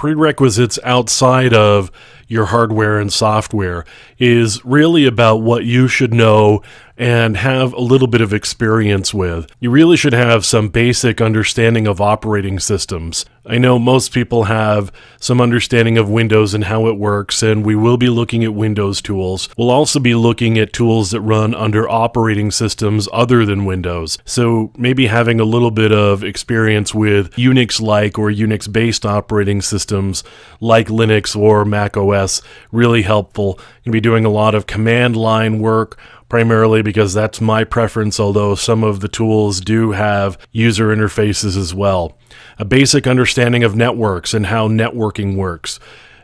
Prerequisites outside of your hardware and software is really about what you should know and have a little bit of experience with. You really should have some basic understanding of operating systems. I know most people have some understanding of Windows and how it works, and we will be looking at Windows tools. We'll also be looking at tools that run under operating systems other than Windows. So maybe having a little bit of experience with Unix-like or Unix-based operating systems like Linux or Mac OS, really helpful. You'll be doing a lot of command line work, primarily because that's my preference, although some of the tools do have user interfaces as well. A basic understanding of networks and how networking works.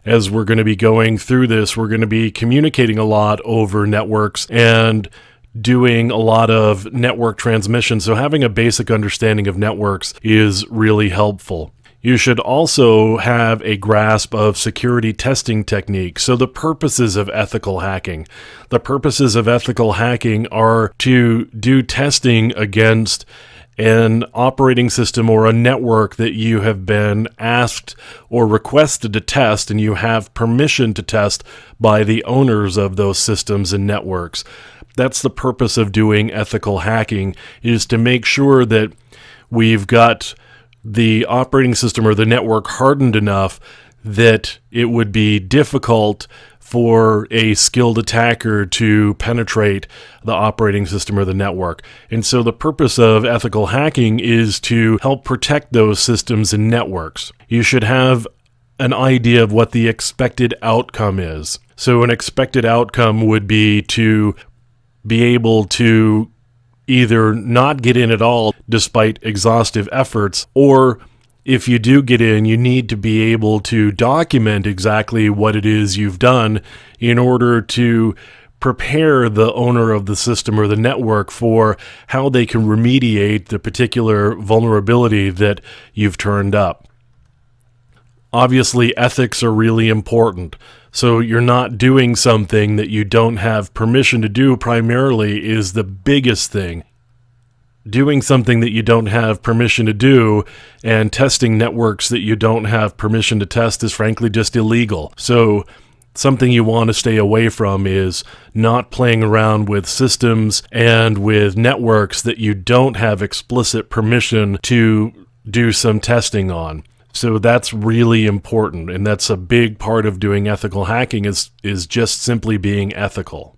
As we're going to be going through this, we're going to be communicating a lot over networks and doing a lot of network transmission, so having a basic understanding of networks is really helpful. You should also have a grasp of security testing techniques. So the purposes of ethical hacking. The purposes of ethical hacking are to do testing against an operating system or a network that you have been asked or requested to test, and you have permission to test by the owners of those systems and networks. That's the purpose of doing ethical hacking, is to make sure that we've got the operating system or the network hardened enough that it would be difficult for a skilled attacker to penetrate the operating system or the network. And so the purpose of ethical hacking is to help protect those systems and networks. You should have an idea of what the expected outcome is. So an expected outcome would be to be able to either not get in at all despite exhaustive efforts, or if you do get in, you need to be able to document exactly what it is you've done in order to prepare the owner of the system or the network for how they can remediate the particular vulnerability that you've turned up. Obviously, ethics are really important. So you're not doing something that you don't have permission to do primarily is the biggest thing. Doing something that you don't have permission to do and testing networks that you don't have permission to test is frankly just illegal. So something you want to stay away from is not playing around with systems and with networks that you don't have explicit permission to do some testing on. So that's really important, and that's a big part of doing ethical hacking is just simply being ethical.